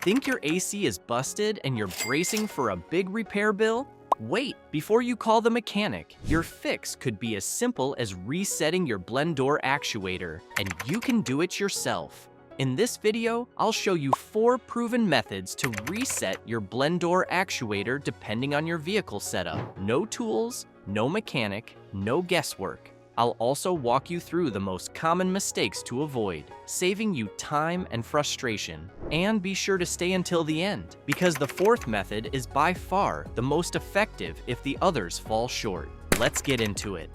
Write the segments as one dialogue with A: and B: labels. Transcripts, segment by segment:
A: Think your AC is busted and you're bracing for a big repair bill? Wait, before you call the mechanic, your fix could be as simple as resetting your blend door actuator, and you can do it yourself. In this video, I'll show you 4 proven methods to reset your blend door actuator depending on your vehicle setup. No tools, no mechanic, no guesswork. I'll also walk you through the most common mistakes to avoid, saving you time and frustration. And be sure to stay until the end, because the 4th method is by far the most effective if the others fall short. Let's get into it.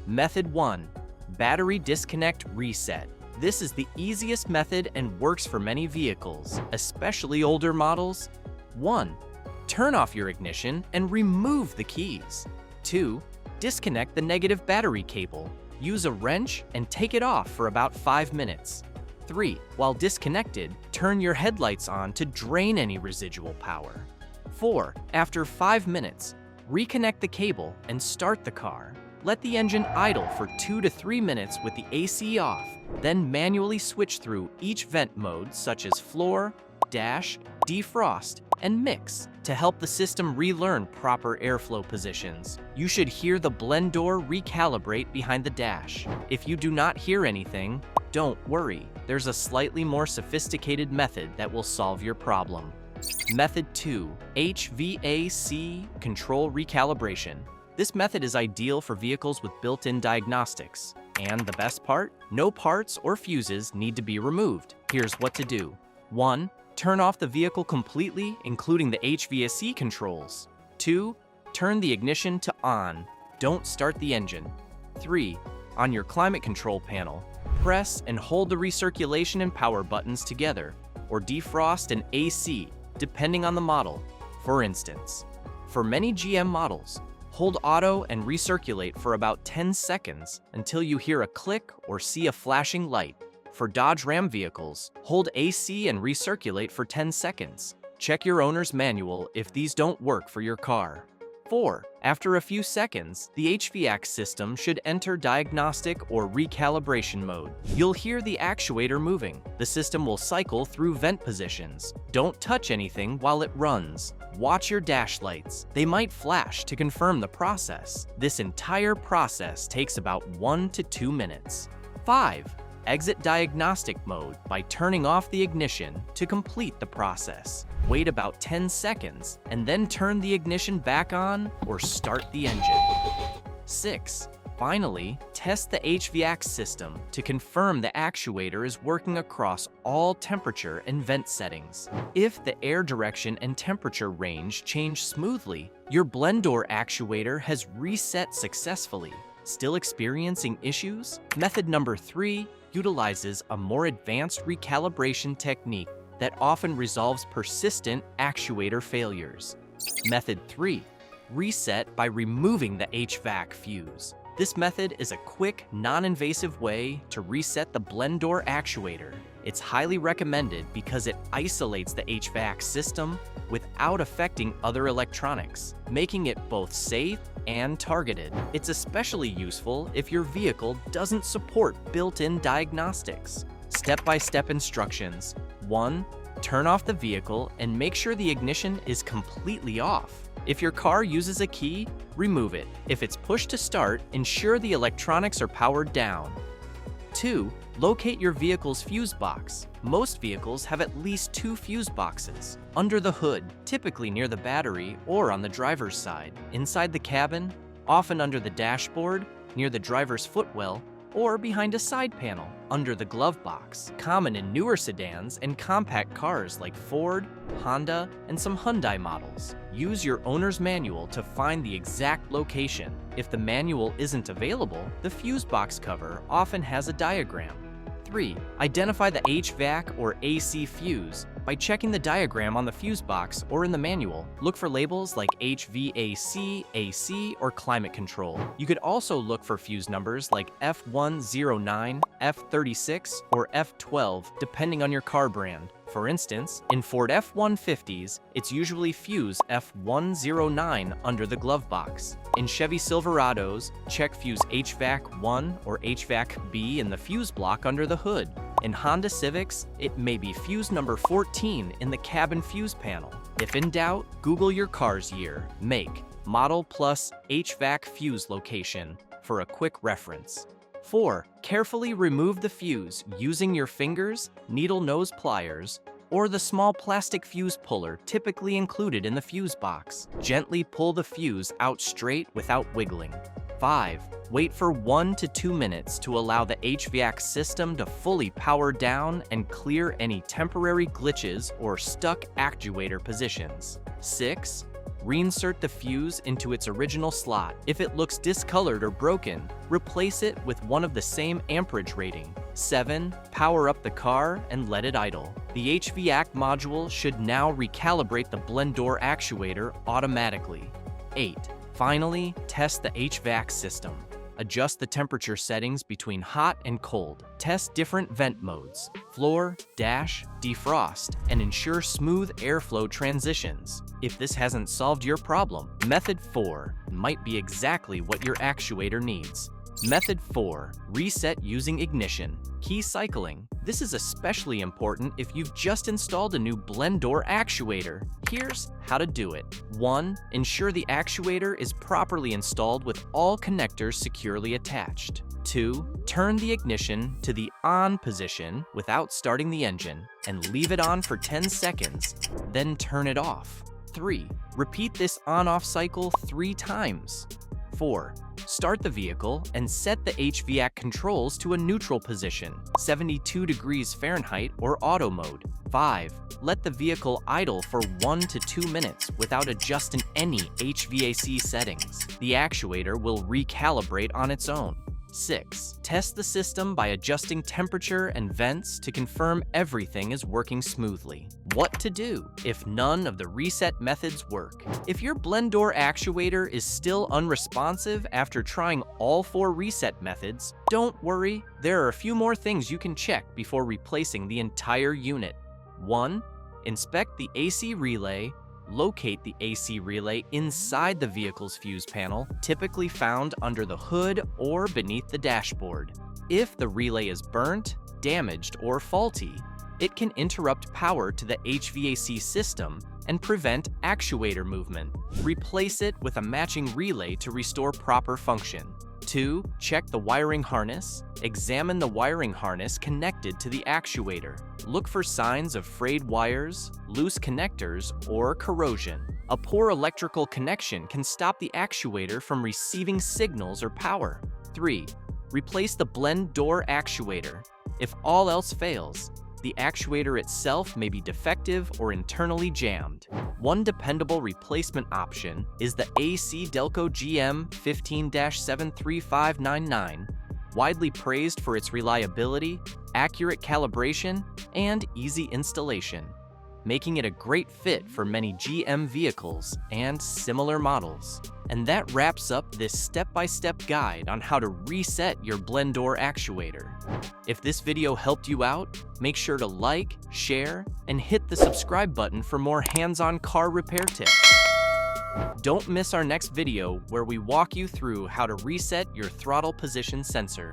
A: Method 1. Battery disconnect reset. This is the easiest method and works for many vehicles, especially older models. 1. Turn off your ignition and remove the keys. 2. Disconnect the negative battery cable. Use a wrench and take it off for about 5 minutes. 3. While disconnected, turn your headlights on to drain any residual power. 4. After 5 minutes, reconnect the cable and start the car. Let the engine idle for 2 to 3 minutes with the AC off, then manually switch through each vent mode such as floor, dash, defrost, and mix to help the system relearn proper airflow positions. You should hear the blend door recalibrate behind the dash. If you do not hear anything, don't worry. There's a slightly more sophisticated method that will solve your problem. Method 2. HVAC control recalibration. This method is ideal for vehicles with built-in diagnostics. And the best part? No parts or fuses need to be removed. Here's what to do. 1. Turn off the vehicle completely, including the HVAC controls. 2. Turn the ignition to on. Don't start the engine. 3. On your climate control panel, press and hold the recirculation and power buttons together, or defrost and AC, depending on the model. For instance, for many GM models, hold auto and recirculate for about 10 seconds until you hear a click or see a flashing light. For Dodge Ram vehicles, hold AC and recirculate for 10 seconds. Check your owner's manual if these don't work for your car. 4. After a few seconds, the HVAC system should enter diagnostic or recalibration mode. You'll hear the actuator moving. The system will cycle through vent positions. Don't touch anything while it runs. Watch your dash lights. They might flash to confirm the process. This entire process takes about 1 to 2 minutes. 5. Exit diagnostic mode by turning off the ignition to complete the process. Wait about 10 seconds and then turn the ignition back on or start the engine. 6. Finally, test the HVAC system to confirm the actuator is working across all temperature and vent settings. If the air direction and temperature range change smoothly, your blend door actuator has reset successfully. Still experiencing issues? Method number 3 utilizes a more advanced recalibration technique that often resolves persistent actuator failures. Method 3. Reset by removing the HVAC fuse. This method is a quick, non-invasive way to reset the blend door actuator. It's highly recommended because it isolates the HVAC system without affecting other electronics, making it both safe and targeted. It's especially useful if your vehicle doesn't support built-in diagnostics. Step-by-step instructions. 1. Turn off the vehicle and make sure the ignition is completely off. If your car uses a key, remove it. If it's pushed to start, ensure the electronics are powered down. 2. Locate your vehicle's fuse box. Most vehicles have at least 2 fuse boxes. Under the hood, typically near the battery or on the driver's side. Inside the cabin, often under the dashboard, near the driver's footwell, or behind a side panel, under the glove box. Common in newer sedans and compact cars like Ford, Honda, and some Hyundai models. Use your owner's manual to find the exact location. If the manual isn't available, the fuse box cover often has a diagram. 3. Identify the HVAC or AC fuse by checking the diagram on the fuse box or in the manual. Look for labels like HVAC, AC, or climate control. You could also look for fuse numbers like F109, F36, or F12, depending on your car brand. For instance, in Ford F-150s, it's usually fuse F109 under the glove box. In Chevy Silverados, check fuse HVAC 1 or HVAC B in the fuse block under the hood. In Honda Civics, it may be fuse number 14 in the cabin fuse panel. If in doubt, Google your car's year, make, model plus HVAC fuse location for a quick reference. 4. Carefully remove the fuse using your fingers, needle nose pliers, or the small plastic fuse puller typically included in the fuse box. Gently pull the fuse out straight without wiggling. 5. Wait for 1 to 2 minutes to allow the HVAC system to fully power down and clear any temporary glitches or stuck actuator positions. 6. Reinsert the fuse into its original slot. If it looks discolored or broken, replace it with one of the same amperage rating. 7. Power up the car and let it idle. The HVAC module should now recalibrate the blend door actuator automatically. 8. Finally, test the HVAC system. Adjust the temperature settings between hot and cold. Test different vent modes, floor, dash, defrost, and ensure smooth airflow transitions. If this hasn't solved your problem, Method 4 might be exactly what your actuator needs. Method 4, reset using ignition. Key cycling. This is especially important if you've just installed a new blend door actuator. Here's how to do it. 1. Ensure the actuator is properly installed with all connectors securely attached. 2. Turn the ignition to the on position without starting the engine and leave it on for 10 seconds, then turn it off. 3. Repeat this on-off cycle 3 times. 4. Start the vehicle and set the HVAC controls to a neutral position, 72 degrees Fahrenheit or auto mode. 5. Let the vehicle idle for 1 to 2 minutes without adjusting any HVAC settings. The actuator will recalibrate on its own. 6. Test the system by adjusting temperature and vents to confirm everything is working smoothly. What to do if none of the reset methods work? If your blend door actuator is still unresponsive after trying all 4 reset methods, don't worry, there are a few more things you can check before replacing the entire unit. 1. Inspect the AC relay. Locate the AC relay inside the vehicle's fuse panel, typically found under the hood or beneath the dashboard. If the relay is burnt, damaged, or faulty, it can interrupt power to the HVAC system and prevent actuator movement. Replace it with a matching relay to restore proper function. 2. Check the wiring harness. Examine the wiring harness connected to the actuator. Look for signs of frayed wires, loose connectors, or corrosion. A poor electrical connection can stop the actuator from receiving signals or power. 3. Replace the blend door actuator. If all else fails, the actuator itself may be defective or internally jammed. One dependable replacement option is the AC Delco GM 15-73599, widely praised for its reliability, accurate calibration, and easy installation, making it a great fit for many GM vehicles and similar models. And that wraps up this step-by-step guide on how to reset your blend door actuator. If this video helped you out, make sure to like, share, and hit the subscribe button for more hands-on car repair tips. Don't miss our next video where we walk you through how to reset your throttle position sensor.